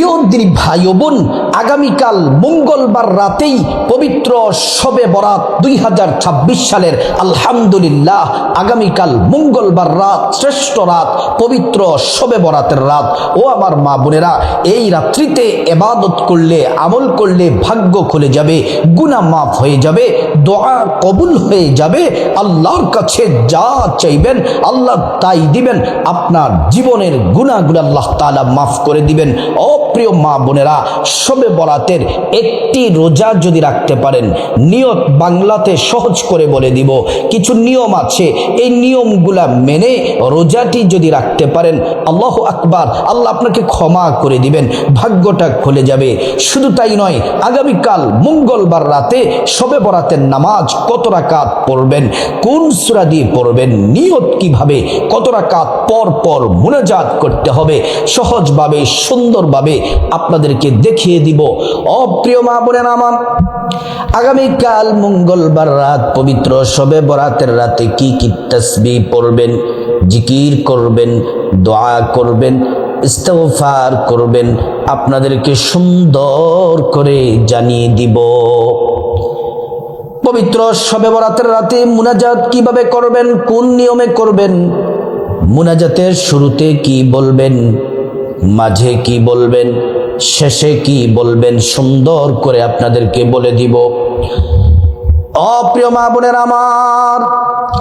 প্রিয় দিনী ভাই ও বোন, আগামীকাল মঙ্গলবার রাতেই পবিত্র শবে বরাত 2026 সালের আলহামদুলিল্লাহ, আগামীকাল মঙ্গলবার রাত, শ্রেষ্ঠ রাত, পবিত্র শবে বরাতের রাত। ও আমার মা বোনেরা, এই রাত্রিতে ইবাদত করলে, আমল করলে ভাগ্য খুলে যাবে, গুনাহ মাফ হয়ে যাবে, দোয়া কবুল হয়ে যাবে। আল্লাহর কাছে যা চাইবেন আল্লাহ তাই দিবেন। আপনার জীবনের গুনাহগুলো আল্লাহ তাআলা মাফ করে দিবেন। ও প্রিয় মা বোনেরা, শবে বরাতের একটি রোজা যদি রাখতে পারেন, নিয়ত বাংলাতে সহজ করে বলে দিব, কিছু নিয়ম আছে, এই নিয়মগুলা মেনে রোজাটি যদি রাখতে পারেন, আল্লাহু আকবার, আল্লাহ আপনাকে ক্ষমা করে দিবেন, ভাগ্যটা খুলে যাবে। শুধু তাই নয়, আগামীকাল মঙ্গলবার রাতে শবে বরাতের নামাজ কত রাকাত পড়বেন, কোন সূরা দিয়ে পড়বেন, নিয়ত কিভাবে, কত রাকাত পর পর মুনাজাত করতে হবে, সহজভাবে সুন্দরভাবে আপনাদেরকে দেখিয়ে দিব। প্রিয় মা বোনেরা আমার, আগামীকাল মঙ্গলবার রাত, পবিত্র শবে বরাতের রাতে কি কি তাসবিহ পড়বেন, জিকির করবেন, দোয়া করবেন, ইস্তিগফার করবেন, আপনাদেরকে সুন্দর করে জানিয়ে দিব। পবিত্র শবে বরাতের রাতে মুনাজাত কিভাবে করবেন, কোন নিয়মে করবেন, মুনাজাতের শুরুতে কি বলবেন, মাঝে কি বলবেন, শেষে কি বলবেন, সুন্দর করে আপনাদেরকে বলে দিব। প্রিয় মা বোনের আমার,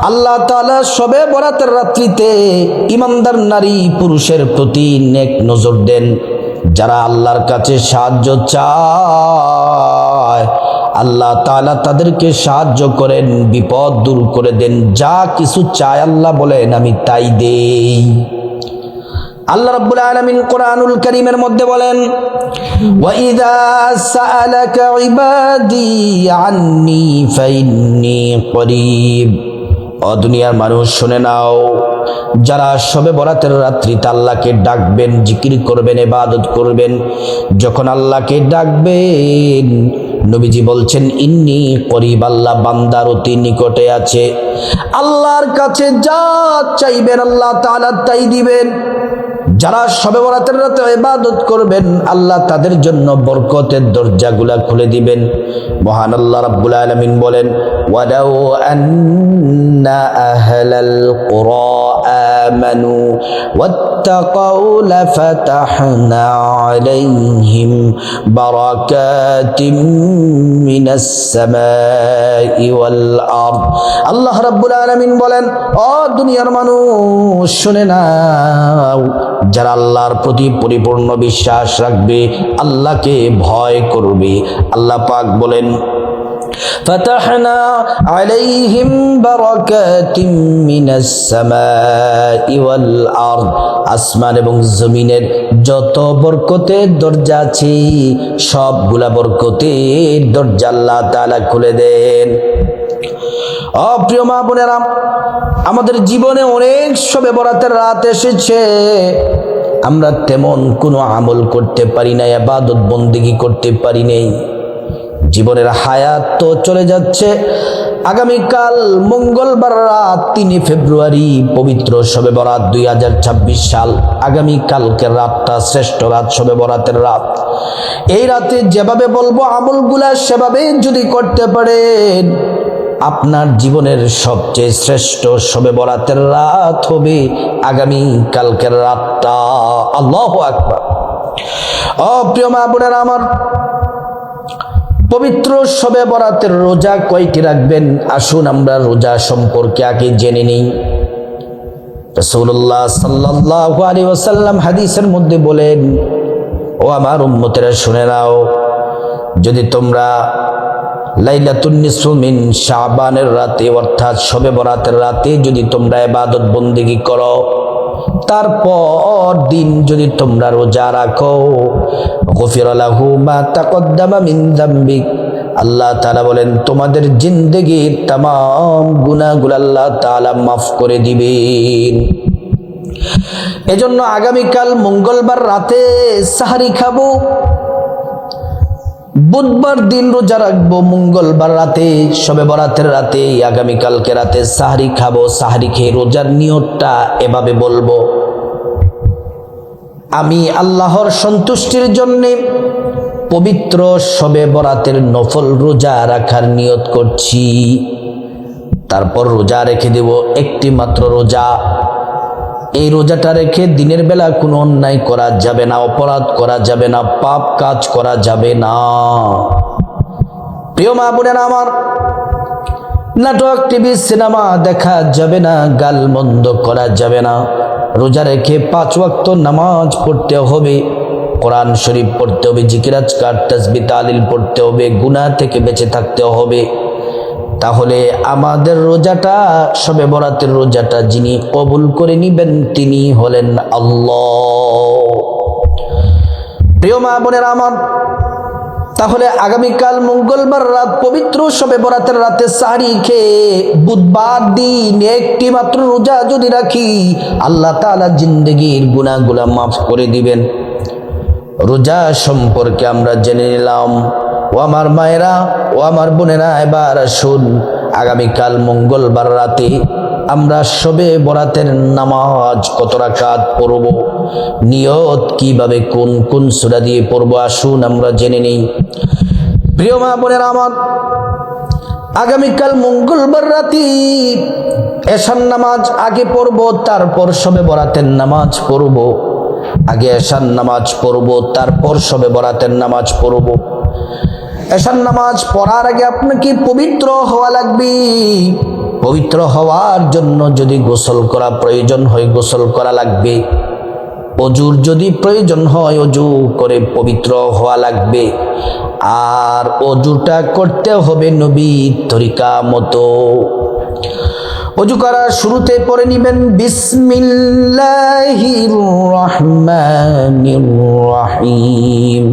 আল্লাহ তাআলা শবে বরাতের রাত্রিতে ইমানদার নারী পুরুষের প্রতি নেক নজর দেন। যারা আল্লাহর কাছে সাহায্য চায়, আল্লাহ তাআলা তাদেরকে সাহায্য করেন, বিপদ দূর করে দেন। যা কিছু চায় আল্লাহ বলেন আমি তাই দেই। আল্লাহ রাব্বুল আলামিন কোরআনুল কারীমের মধ্যে বলেন, ওয়া ইযা সাআলাকা ইবাদি আন্নী ফাইন্নী করিব। ও দুনিয়ার মানুষ শুনে নাও, যারা শবে বরাতের রাত্রিতে আল্লাহকে ডাকবেন, জিকির করবেন, ইবাদত করবেন, যখন আল্লাহকে ডাকবেন, নবীজি বলছেন ইন্নী করিব, আল্লাহ বান্দার অতি নিকটে আছে। আল্লাহর কাছে যা চাইবেন আল্লাহ তাআলা তাই দিবেন। যারা শবে বরাতের রাতে ইবাদত করবেন, আল্লাহ তাদের জন্য বরকতের দরজাগুলা খুলে দিবেন। মহান আল্লাহ রাব্বুল আলামিন বলেন, ওয়ালাউ আন্না আহলাল কুরা আমানু ওয়াত্তাকাউ লাফাতাহনা আলাইহিম বারাকাতিম মিনাস সামাই ওয়াল আরদ। আল্লাহ রাব্বুল আলামিন বলেন, ও দুনিয়ার মানুষ শুনে নাও, যারা আল্লাহর প্রতি পরিপূর্ণ বিশ্বাস রাখবে, আল্লাহকে ভয় করবে, আল্লাহ পাক বলেন, ফাতাহনা আলাইহিম বারাকাতিম মিনাস সামাই ওয়াল আরদ। আসমান এবং জমিনের যত বরকতের দরজা আছে, সবগুলা বরকতের দরজা আল্লাহ তাআলা খুলে দেন। প্রিয় মা বোনেরা, আমাদের জীবনে অনেক শবে বরাতের রাত এসেছে, আমরা তেমন কোনো আমল করতে পারি না, ইবাদত বন্দেগী করতে পারি নাই। জীবনের হায়াত তো চলে যাচ্ছে। আগামীকাল মঙ্গলবার রাত 3 ফেব্রুয়ারি পবিত্র শবে বরাত 2026 সাল। আগামীকালকের রাতটা শ্রেষ্ঠ রাত, শবে বরাতের রাত। এই রাতে যেভাবে বলবো আমলগুলা সেভাবে যদি করতে পারেন, আপনার জীবনের সবচেয়ে শ্রেষ্ঠ শবে বরাতের রাত হবে আগামী কালকের রাতটা। আল্লাহু আকবার। প্রিয় মা বোনেরা আমার, পবিত্র শবে বরাতের রোজা কয়টি রাখবেন, আসুন আমরা রোজা সম্পর্কে আগে জেনে নিই। রাসূলুল্লাহ সাল্লাল্লাহু আলাইহি ওয়াসাল্লাম হাদিসের মধ্যে বলেন, ও আমার উম্মতেরা শুনে নাও, যদি তোমরা লাইলাতুন নিসফু মিন শাবানের রাতে, অর্থাৎ শবে বরাতের রাতে যদি তোমরা ইবাদত বন্দেগী করো, তারপর দিন যদি তোমরা রোজা রাখো, গফির লাহু মা তাকদ্দামা মিন যামবিক। আল্লাহ তাআলা বলেন, তোমাদের জিন্দেগীর तमाम গুনাহগুলো আল্লাহ তাআলা মাফ করে দিবেন। এজন্য আগামীকাল মঙ্গলবার রাতে সাহরি খাবো, বুধবার দিন রোজা রাখবো, মঙ্গলবার রাতে শবে বরাতের রাতে আগামীকালকে রাতে সাহরি খাবো। সাহরি খেয়ে রোজার নিয়তটা এভাবে বলবো, আমি আল্লাহর সন্তুষ্টির জন্যে পবিত্র শবে বরাতের নফল রোজা রাখার নিয়ত করছি। তারপর রোজা রেখে দেব একটি মাত্র রোজা। এই রোজাটা রেখে দিনের বেলা কোনো অন্যায় করা যাবে না, অপরাধ করা যাবে না, পাপ কাজ করা যাবে না। প্রিয় মা বোনেরা আমার, নাটক, টিভি, সিনেমা দেখা যাবে না, গালমন্দ করা যাবে না। রোজা রেখে 5 ওয়াক্ত নামাজ পড়তে হবে, কোরআন শরীফ পড়তে হবে, জিকির আজকার তাসবিহ তাহলিল পড়তে হবে, গুনাহ থেকে বেঁচে থাকতে হবে। তাহলে আমাদের রোজাটা, শবে বরাতের রোজাটা যিনি কবুল করে নিবেন তিনি হলেন আল্লাহ। প্রিয় মা বোনেরা আমার, তাহলে আগামীকাল মঙ্গলবার রাত পবিত্র শবে বরাতের রাতে সাহরি খেয়ে বুধবার দিন একটি মাত্র রোজা যদি রাখি, আল্লাহ তাআলা জিন্দেগির গুনাহগুলো মাফ করে দিবেন। রোজা সম্পর্কে আমরা জেনে নিলাম। ও আমার মায়েরা, ও আমার বোনেরা, এবার আসুন আগামীকাল মঙ্গলবার রাতে আমরা শবে বরাতের নামাজ কত রাকাত পড়ব, নিয়ত কিভাবে কোন কোন সূরা দিয়ে পড়ব, আসুন আমরা জেনে নিই। প্রিয় মা বোনেরা আমার, আগামীকাল মঙ্গলবার রাতে এশার নামাজ আগে পড়ব, তারপর শবে বরাতের নামাজ পড়ব। আগে এশার নামাজ পড়ব, তারপর শবে বরাতের নামাজ পড়ব। এশার নামাজ পড়ার আগে আপনাকে পবিত্র হওয়া লাগবে। পবিত্র হওয়ার জন্য যদি গোসল করা প্রয়োজন হয় গোসল করা লাগবে, অজুর যদি প্রয়োজন হয় অজু করে পবিত্র হওয়া লাগবে। আর অজুটা করতে হবে নবীর তরিকা মতো। অজু করার শুরুতে পড়ে নিবেন বিসমিল্লাহির রহমানির রহিম।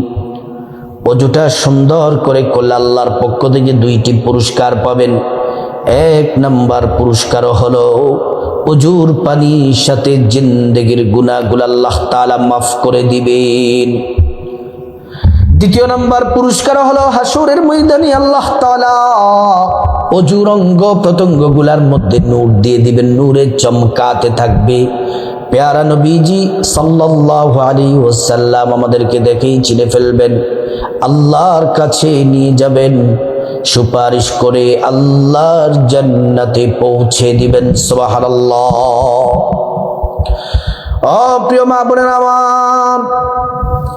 অজুটা সুন্দর করে করলে আল্লাহর পক্ষ থেকে 2টি পুরস্কার পাবেন। 1 নম্বর পুরস্কার হলো অজুর পানির সাথে জিন্দেগির গুনাহগুলো আল্লাহ তাআলা মাফ করে দিবেন। 2য় নম্বর পুরস্কার হলো হাসরের ময়দানে আল্লাহ তাআলা অজুর অঙ্গ প্রত্যঙ্গগুলোর মধ্যে নূর দিয়ে দিবেন, নূরে চমকাতে থাকবে। প্যারা নবীজি সাল্লাল্লাহু আলাইহি ওয়াসাল্লাম আমাদেরকে দেখেই চিনে ফেলবেন, আল্লাহর কাছে নিয়ে যাবেন, সুপারিশ করে আল্লাহর জান্নাতে পৌঁছে দিবেন। সুবহানাল্লাহ। ও প্রিয় মা বোনেরা আমার,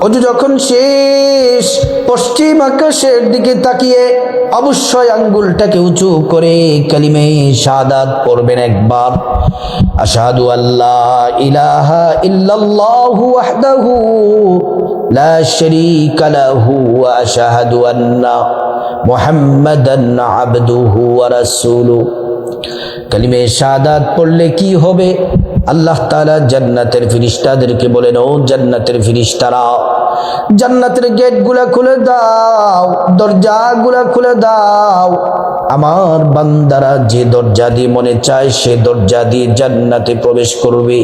অজু যখন শেষ, পশ্চিম আকাশের দিকে তাকিয়ে অবশ্যই আঙ্গুলটাকে উঁচু করে কালিমে শাহাদাত পড়বেন একবার। আশহাদু আল্লা ইলাহা ইল্লাল্লাহু ওয়াহদাহু লা শারীকা লাহু ওয়া আশহাদু আন্না মুহাম্মাদান আবদুহু ওয়া রাসূলুহু। কালিমে শাহাদাত পড়লে কি হবে? আল্লাহ তাআলা জান্নাতের ফেরেশতাদেরকে বলেন, ও জান্নাতের ফেরেশতারা, জান্নাতের গেটগুলা খুলে দাও, দরজাগুলা খুলে দাও। আমার বান্দারা যে দরজা দিয়ে মনে চায় সে দরজা দিয়ে জান্নাতে প্রবেশ করবে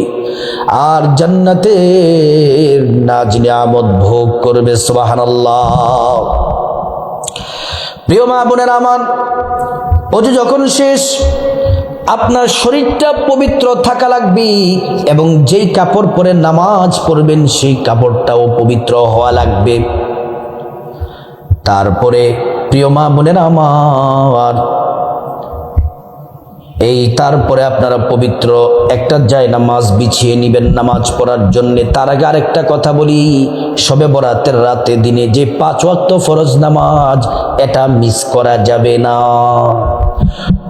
আর জান্নাতের নাজ নিয়ামত ভোগ করবে। সুবহানাল্লাহ। প্রিয় মা বোনেরা আমার, অজু যখন শেষ, আপনার শরীরটা পবিত্র থাকা লাগবে এবং যেই কাপড় পরে নামাজ পড়বেন সেই কাপড়টাও পবিত্র হওয়া লাগবে। তারপরে প্রিয় মা বোনেরা আমার, তারপরে আপনারা পবিত্র একটা জায়নামাজ বিছিয়ে নিবেন নামাজ পড়ার জন্য। তার আগে আরেকটা কথা বলি, শবে বরাতের রাতে দিনে যে 5 ওয়াক্ত ফরজ নামাজ, এটা মিস করা যাবে না।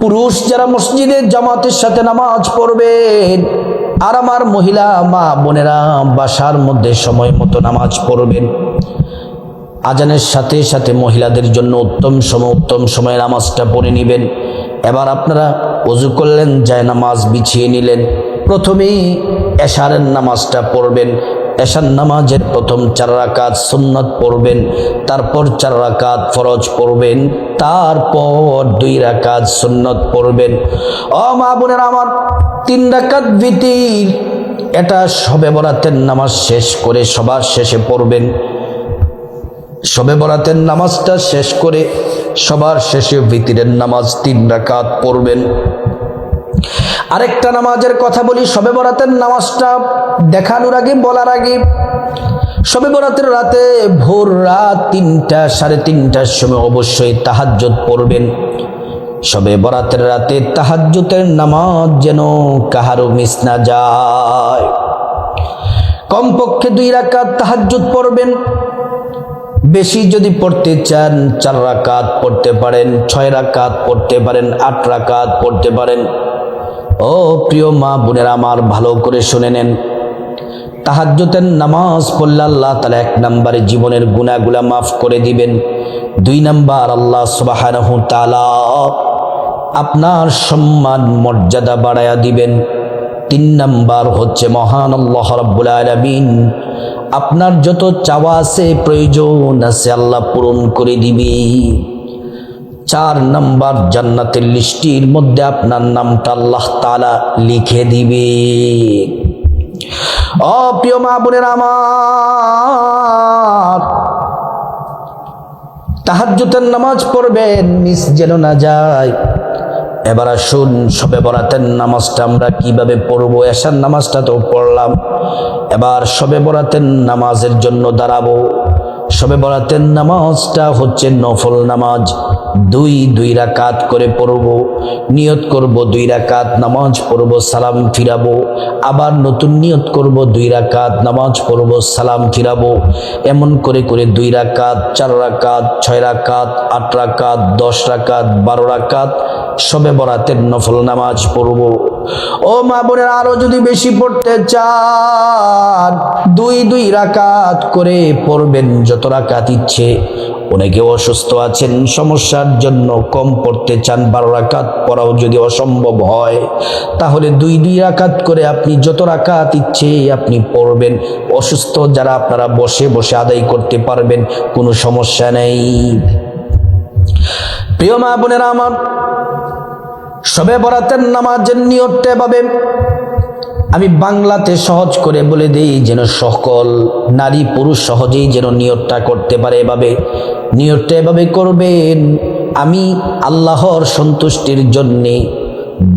পুরুষ যারা মসজিদে জামাতের সাথে নামাজ পড়বেন, আর আমার মহিলা মা বোনেরা বাসার মধ্যে সময় মতো নামাজ পড়বেন। আজানের সাথে সাথে মহিলাদের জন্য উত্তম সময়ে নামাজটা পড়ে নেবেন। এবার আপনারা ওযু করলেন, জায়নামাজ বিছিয়ে নিলেন। প্রথমেই এশারের নামাজটা পড়বেন। এশার নামাজের প্রথম 4 রাকাত সুন্নাত পড়বেন, তারপর 4 রাকাত ফরজ পড়বেন, তারপর 2 রাকাত সুন্নাত পড়বেন। ও মা বোনেরা আমার, 3 রাকাত ভিতির, এটা শবে বরাতের নামাজ শেষ করে সবার শেষে পড়বেন। শবে বরাতের নামাজটা শেষ করে সবার শেষে ভিতরের নামাজ 3 রাকাত পড়বেন। আরেকটা নামাজের কথা বলি, শবে বরাতের নামাজটা দেখানোর আগে বলার আগে, শবে বরাতের রাতে ভোর রাত 3টা 3:30টার সময় অবশ্যই তাহাজ্জুদ পড়বেন। শবে বরাতের রাতে তাহাজ্জুদের নামাজ যেন কাহারও মিস না যায়। কমপক্ষে 2 রাকাত তাহাজ্জুদ পড়বেন। বেশি যদি পড়তে চান 4 রাকাত পড়তে পারেন, 6 রাকাত পড়তে পারেন, 8 রাকাত পড়তে পারেন। ও প্রিয় মা বোনেরা আমার, ভালো করে শুনে নেন, তাহাজ্জুদের নামাজ পড়লে আল্লাহ তাআলা 1 নম্বরে জীবনের গুনাহগুলা মাফ করে দিবেন। 2 নাম্বার, আল্লাহ সুবহানাহু তাআলা আপনার সম্মান মর্যাদা বাড়ায়া দিবেন। 3 নাম্বার হচ্ছে মহান আল্লাহ রাব্বুল আলামিন আপনার যত চাওয়া আছে, প্রয়োজন আছে, আল্লাহ পূরণ করে দিবে। 4 নাম্বার, জান্নাতের লিস্টির মধ্যে আপনার নামটা আল্লাহ তাআলা লিখে দিবে। ও প্রিয় মা বোনেরা আমার, তাহাজ্জুদের নামাজ পড়বেন, মিস যেন না যায়। এবার আসুন, শবে বরাতের নামাজটা আমরা কিভাবে পড়বো। এশার নামাজটা তো পড়লাম, এবার শবে বরাতের নামাজের জন্য দাঁড়াবো। শবে বরাতের নামাজটা হচ্ছে নফল নামাজ। 2 রাকাত করে পড়ব, নিয়ত করব 2 রাকাত নামাজ পড়ব, সালাম ফিরাবো, আবার নতুন নিয়ত করব 2 রাকাত নামাজ পড়ব, সালাম ফিরাবো। এমন করে করে 2 রাকাত, 4 রাকাত, 6 রাকাত, 8 রাকাত, 10 রাকাত, 12 রাকাত শবে বরাতের নফল নামাজ পড়ব। ও মা বোনের, আরো যদি বেশি পড়তে চান 2 রাকাত করে পড়বেন, যত রাকাত ইচ্ছে। অনেকে অসুস্থ আছেন, সমস্যার জন্য কম পড়তে চান, 12 রাকাত পড়াও যদি অসম্ভব হয়, তাহলে 2 রাকাত করে আপনি যত রাকাত ইচ্ছে আপনি পড়বেন। অসুস্থ যারা, আপনারা বসে বসে আদায় করতে পারবেন, কোনো সমস্যা নেই। প্রিয় মা বোনেরা আমার, শবে বরাতের নামাজের নিয়তটা এভাবে আমি বাংলাতে সহজ করে বলে দিই, যেন সকল নারী পুরুষ সহজেই যেন নিয়তটা করতে পারে। এভাবে নিয়তটা এভাবে করবেন, আমি আল্লাহর সন্তুষ্টির জন্যে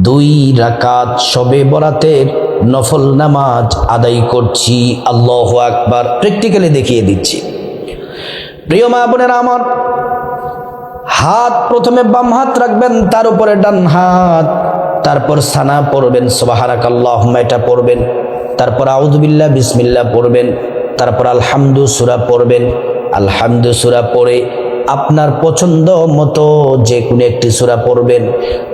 2 রাকাত শবে বরাতের নফল নামাজ আদায় করছি। আল্লাহু আকবার। প্র্যাকটিক্যালি দেখিয়ে দিচ্ছি। প্রিয় মা বোনেরা আমার, হাত প্রথমে বাম হাত রাখবেন, তার উপরে ডান হাত, তারপর সানা পড়বেন, সুবহানাকাল্লাহুম্মা এটা পড়বেন, তারপর আউযু বিল্লাহ বিসমিল্লাহ পড়বেন, তারপর আলহামদু সূরা পড়বেন। আলহামদু সূরা পড়ে আপনার পছন্দ মতো যে কোনো একটি সূরা পড়বেন।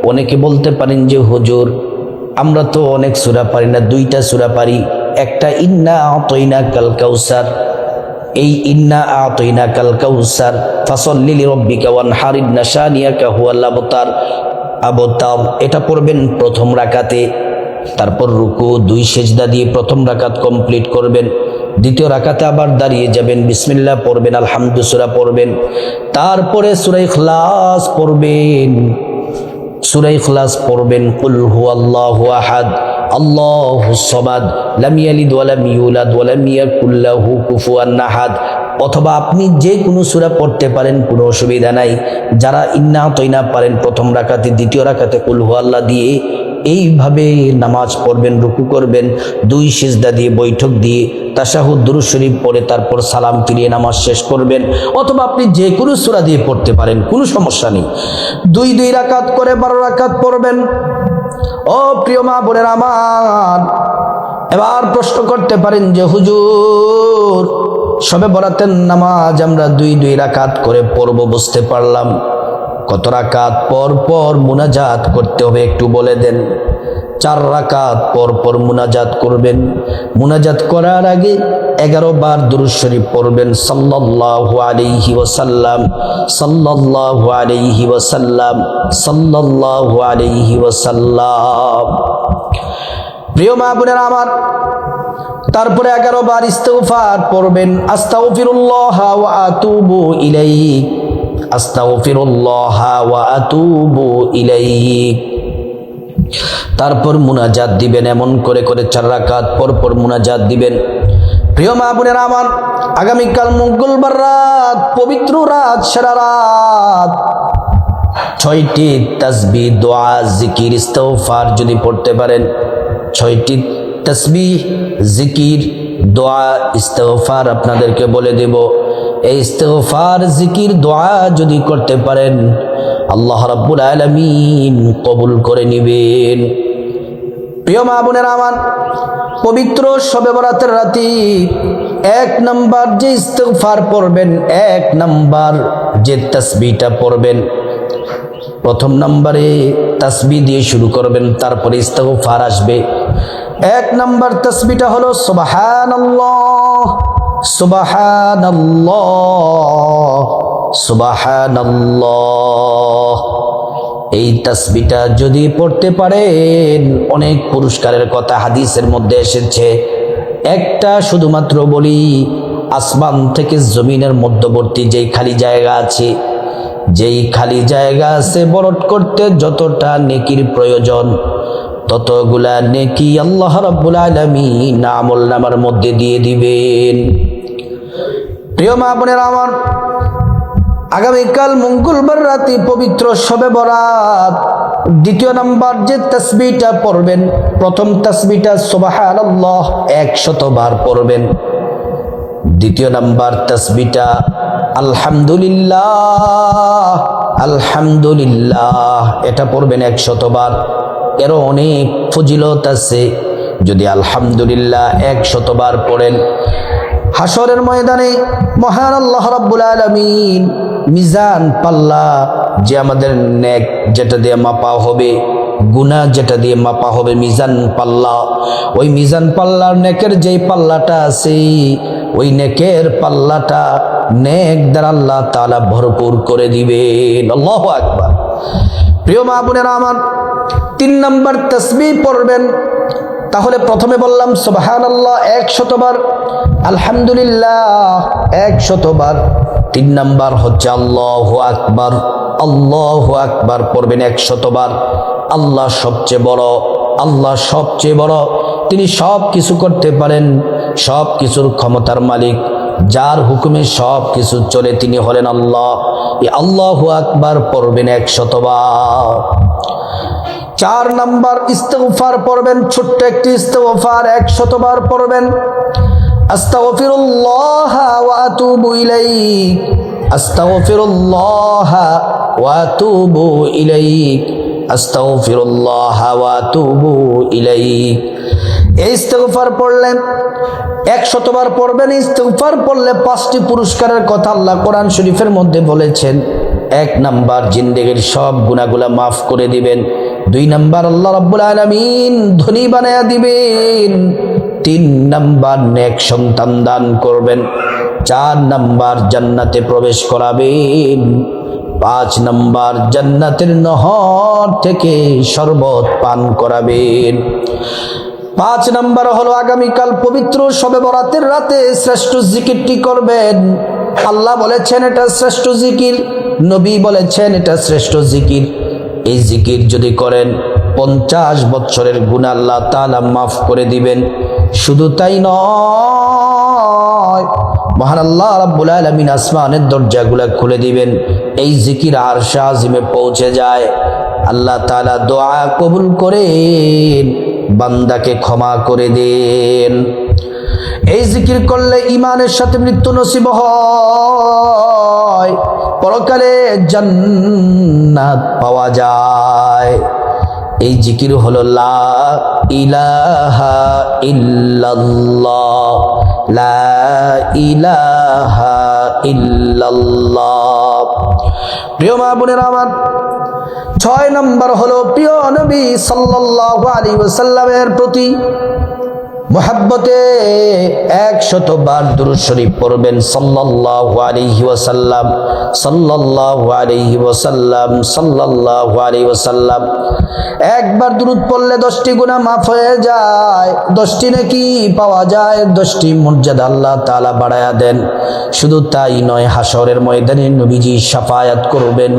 অনেকে বলতে পারেন যে হুজুর, আমরা তো অনেক সূরা পারি না, 2টা সূরা পারি। একটা ইন্না আতাইনাকাল কাউসার, এই ইন্না আতাইনাকাল কাউসার ফাসাল্লি লিরাব্বিকা ওয়ানহার ইন্না শানিয়াকা হুয়াল আবতার, এটা পড়বেন প্রথম রাকাতে। তারপর রুকু, 2 সেজদা দিয়ে প্রথম রাকাত কমপ্লিট করবেন। দ্বিতীয় রাকাতে আবার দাঁড়িয়ে যাবেন, বিসমিল্লাহ পড়বেন, আলহামদু সূরা পড়বেন, তারপরে সূরা ইখলাস পড়বেন। সূরা ইখলাস পড়বেন, কুল হুয়াল্লাহু আহাদ আল্লাহুস সামাদ লাম ইয়ালিদ ওয়া লাম ইউলাদ ওয়া লাম ইয়াকুল লাহু কুফুয়ান আহাদ। অথবা আপনি যে কোনো সূরা পড়তে পারেন, কোনো অসুবিধা নাই। যারা ইন্না আতাইনা পারেন প্রথম রাকাতে, দ্বিতীয় রাকাতে কুল হুয়াল্লাহ দিয়ে এইভাবে নামাজ পড়বেন, রুকু করবেন, 2 সিজদা দিয়ে বৈঠক দিয়ে তাশাহুদ দুরূদ শরীফ পড়ে তারপর সালাম ফিরিয়ে নামাজ শেষ করবেন। অথবা আপনি যে কোনো সূরা দিয়ে পড়তে পারেন, কোনো সমস্যা নেই। 2 রাকাত করে 12 রাকাত পড়বেন। ও প্রিয় মা বোনেরা আমার, এবার প্রশ্ন করতে পারেন যে হুজুর, শবে বরাতের নামাজ আমরা 2 রাকাত করে পড়ব, বুঝতে পারলাম, কত রাকাত পর পর মুনাজাত করতে হবে একটু বলে দেন। 4 রাকাত পর পর মুনাজাত করবেন। মুনাজাত করার আগে 11 বার দুরূদ শরীফ পড়বেন, সাল্লাল্লাহু আলাইহি ওয়াসাল্লাম, সাল্লাল্লাহু আলাইহি ওয়াসাল্লাম, সাল্লাল্লাহু আলাইহি ওয়াসাল্লাম। প্রিয় মা বোনেরা আমার, তারপরে 11 বার ইস্তিগফার পড়বেন, আস্তাগফিরুল্লাহ ওয়া আতুবু ইলাইহি, আস্তাগফিরুল্লাহ ওয়া আতুবু ইলাইহি। তারপর মুনাজাত দিবেন, এমন করে করে 4 রাকাত পর পর মুনাজাত দিবেন। প্রিয় মা বোনেরা আমার, আগামীকাল মঙ্গলবার রাত, পবিত্র রাত, সেরা রাত, 6টি তাসবিহ দোয়া জিকির ইস্তিগফার যদি পড়তে পারেন, 6টি তাসবিহ জিকির দোয়া ইস্তিগফার আপনাদেরকে বলে দেব। এই ইস্তিগফার জিকির দোয়া যদি করতে পারেন, আল্লাহ রাব্বুল আলামিন কবুল করে নেবেন। প্রিয় মা বোনেরা আমার, পবিত্র শবে বরাতের রাতে 1 নাম্বার যে ইস্তিগফার পড়বেন, 1 নাম্বার যে তাসবিহটা পড়বেন, প্রথম নম্বরে তাসবিহ দিয়ে শুরু করবেন, তারপরে ইস্তিগফার আসবে। 1 নাম্বার তাসবিহটা হলো সুবহানাল্লাহ সুবহানাল্লাহ সুবহানাল্লাহ। এই তাসবিহটা যদি পড়তে পারেন, অনেক পুরস্কারের কথা হাদিসের মধ্যে এসেছে। একটা শুধুমাত্র বলি, আসমান থেকে জমিনের মধ্যবর্তী যেই খালি জায়গা আছে, যেই খালি জায়গা আছে বরট করতে যতটা নেকির প্রয়োজন, ততগুলা নেকি আল্লাহ রাব্বুল আলামিন আমলনামার মধ্যে দিয়ে দিবেন। প্রিয় মা বোনেরা আমার, আগামীকাল মঙ্গলবার রাতে পবিত্র শবে বরাত, 2 নাম্বার যে তাসবিহটা পড়বেন, প্রথম তাসবিহটা সুবহানাল্লাহ 100 বার পড়বেন। 2 নাম্বার তাসবিহটা আলহামদুলিল্লাহ আলহামদুলিল্লাহ, এটা পড়বেন 100 বার। এরও অনেক ফজিলত আছে। যদি আলহামদুলিল্লাহ 100 বার পড়েন, হাসরের ময়দানে মহান আল্লাহ রাব্বুল আলামিন মিজান পাল্লা, যে আমাদের নেক যেটা দিয়ে মাপা হবে, গুনাহ যেটা দিয়ে মাপা হবে, মিজান পাল্লা, ওই মিজান পাল্লার নেকের যেই পাল্লাটা আছে, ওই নেকের পাল্লাটা নেক দ্বারা আল্লাহ তাআলা ভরপুর করে দিবেন। আল্লাহু আকবার। প্রিয় মা বোনেরা আমার, 3 নাম্বার তাসবিহ পড়বেন। তাহলে প্রথমে বললাম সুবহানাল্লাহ 100 বার, আলহামদুলিল্লাহ 100 বার। 3 নাম্বার হচ্ছে আল্লাহু আকবার, আল্লাহু আকবার পড়বেন 100 বার। আল্লাহ সবচেয়ে বড়, আল্লাহ সবচেয়ে বড়, তিনি সব কিছু করতে পারেন, সব কিছুর ক্ষমতার মালিক, যার হুকুমে সব কিছু চলে, তিনি হলেন আল্লাহ। এই আল্লাহু আকবার পড়বেন 100 বার। 4 নাম্বার ইস্তিগফার পড়বেন, ছোট্ট একটি ইস্তিগফার 100 বার পড়বেন। আস্তাগফিরুল্লাহ ওয়া আতুবু ইলাইক, আস্তাগফিরুল্লাহ ওয়া আতুবু ইলাইক, আস্তাগফিরুল্লাহ ওয়া আতুবু ইলাইক। এই ইস্তিগফার পড়লেন, 100 বার পড়বেন। ইস্তিগফার পড়লে 5টি পুরস্কারের কথা আল্লাহ কোরআন শরীফের মধ্যে বলেছেন। 1 নাম্বার জিন্দেগির সব গুনাহগুলা মাফ করে দিবেন। 2 নাম্বার আল্লাহ রাব্বুল আলামিন ধনী বানায়া দিবেন। 3 নাম্বার নেক সন্তান দান করবেন। 4 নাম্বার জান্নাতে প্রবেশ করাবেন। 5 নাম্বার জান্নাতের নহর থেকে শরবত পান করাবেন। 5 নাম্বার হলো আগামীকাল পবিত্র শবে বরাতের রাতে শ্রেষ্ঠ জিকিরটি করবেন। আল্লাহ বলেছেন এটা শ্রেষ্ঠ জিকির, নবী বলেছেন এটা শ্রেষ্ঠ জিকির। এই জিকির যদি করেন 50 বছরের গুনাহ আল্লাহ তাআলা মাফ করে দিবেন। শুধু তাই নয়, মহান আল্লাহ রাব্বুল আলামিন আসমানের দরজাগুলো খুলে দিবেন। এই জিকির আরশে আজিমে পৌঁছে যায়। আল্লাহ তাআলা দোয়া কবুল করেন, বান্দাকে ক্ষমা করে দেন। এই জিকির করলে ঈমানের সাথে মৃত্যু নসিব হয়, পরকালে জান্নাত পাওয়া যায়। এই জিকির হলো লা ইলাহা ইল্লাল্লাহ, লা ইলাহা ইল্লাল্লাহ। প্রিয় মা বোনেরা আমার, 6 নম্বর হলো প্রিয় নবী সাল্লাল্লাহু আলাইহি ওয়াসাল্লামের প্রতি মুহাব্বতে 100 বার দুরূদ শরীফ পড়বেন। সাল্লাল্লাহু আলাইহি ওয়াসাল্লাম, সাল্লাল্লাহু আলাইহি ওয়াসাল্লাম, সাল্লাল্লাহু আলাইহি ওয়াসাল্লাম। একবার দুরূদ পড়লে 10টি গুনাহ মাফ হয়ে যায়, 10টি নেকি পাওয়া যায়, 10টি মর্যাদা আল্লাহ তাআলা বাড়ায়া দেন। শুধু তাই নয়, হাসরের ময়দানে নবীজি শাফায়াত করবেন,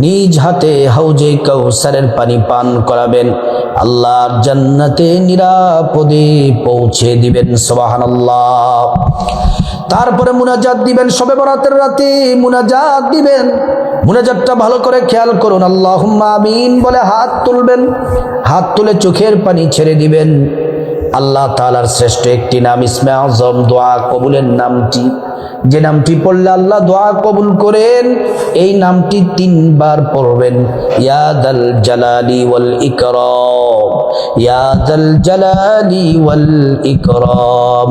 নিজ হাতে হাউজে কাউসারের পানি পান করাবেন, আল্লাহর জান্নাতে নিরাপদে পৌঁছে দিবেন। সুবহানাল্লাহ। তারপরে মুনাজাত দিবেন, শবে বরাতের রাতে মুনাজাত দিবেন। মুনাজাতটা ভালো করে খেয়াল করুন। আল্লাহুম্মা আমিন বলে হাত তুলবেন, হাত তুলে চোখের পানি ছেড়ে দিবেন। আল্লাহ তাআলার শ্রেষ্ঠ একটি নাম ইসমে আযম, দোয়া কবুলের নামটি, যে নামটি পড়লে আল্লাহ দোয়া কবুল করেন, এই নামটি 3 বার পড়বেন। ইয়া দাল জালালি ওয়াল ইকরাম, ইয়া দাল জালালি ওয়াল ইকরাম,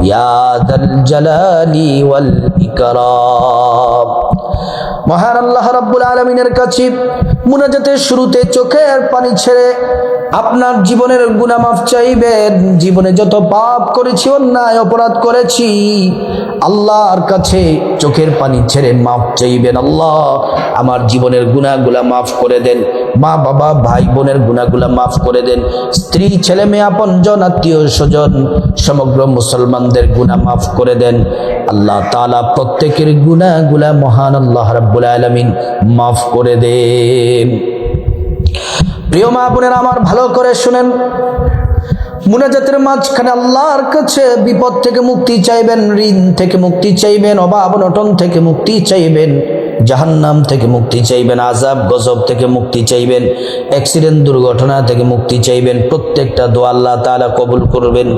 ইয়া দাল জালালি ওয়াল ইকরাম। মহান আল্লাহ রাব্বুল আলামিনের কাছে মুনাজাতের শুরুতে চোখের পানি ছেড়ে আপনার জীবনের গুনাহ মাফ চাইবেন। জীবনে যত পাপ করেছি, অন্যায় অপরাধ করেছি, আল্লাহর কাছে চোখের পানি ছেড়ে মাফ চাইবেন। আল্লাহ আমার জীবনের গুনাহগুলা মাফ করে দেন, মা বাবা ভাই বোনের গুনাহগুলা মাফ করে দেন, স্ত্রী ছেলে মেয়ে আপনজন আত্মীয় স্বজন সমগ্র মুসলমানদের গুনাহ মাফ করে দেন। আল্লাহ তাআলা প্রত্যেকের গুনাহগুলা মহান আল্লাহ রাব্বুল আলামিন মাফ করে দেন। প্রিয় মা বোনেরা আমার, ভালো করে শুনেন, মুনাজাতের মাঝখানে আল্লাহর কাছে বিপদ থেকে মুক্তি চাইবেন, ঋণ থেকে মুক্তি চাইবেন, অভাব অনটন থেকে মুক্তি চাইবেন, জাহান্নাম থেকে মুক্তি চাইবেন, আযাব গজব থেকে মুক্তি চাইবেন, অ্যাক্সিডেন্ট দুর্ঘটনা থেকে মুক্তি চাইবেন। প্রত্যেকটা দোয়া আল্লাহ তাআলা কবুল করবেন।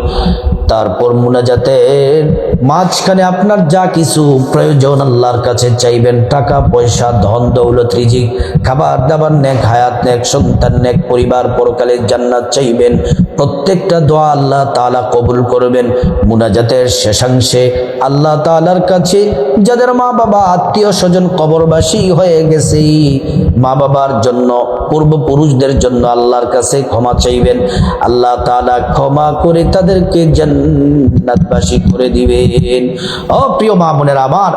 তারপর মুনাজাতের মাঝখানে আপনার যা কিছু প্রয়োজন আল্লাহর কাছে চাইবেন, টাকা পয়সা, ধন দৌলত, রিজিক, খাবার দাবার, নেক হায়াত, নেক সন্তান, নেক পরিবার, পরকালের জান্নাত চাইবেন। প্রত্যেকটা দোয়া আল্লাহ তাআলা কবুল করবেন। মুনাজাতের শেষাংশে আল্লাহ তাআলার কাছে যাদের মা বাবা আত্মীয় স্বজন কবরবাসী হয়ে গেছে, মা বাবার জন্য, পূর্বপুরুষদের জন্য আল্লাহর কাছে ক্ষমা চাইবেন। আল্লাহ তাআলা ক্ষমা করে তাদেরকে জান্নাতবাসী করে দিবেন। ও প্রিয় মা বোনেরা আমার,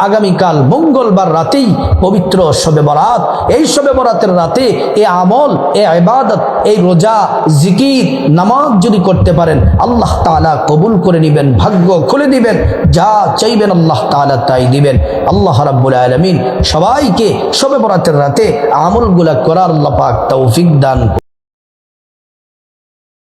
আগামীকাল মঙ্গলবার রাতেই পবিত্র শবে বরাত। এই শবে বরাতের রাতে এই আমল, এই ইবাদত, এই রোজা, জিকির, নামাজ যদি করতে পারেন, আল্লাহ তাআলা কবুল করে নেবেন, ভাগ্য খুলে দিবেন, যা চাইবেন আল্লাহ তাআলা তাই দিবেন। আল্লাহ রাব্বুল আলামিন সবাইকে শবে বরাতের রাতে আমলগুলা করার আল্লাহ পাক তৌফিক দান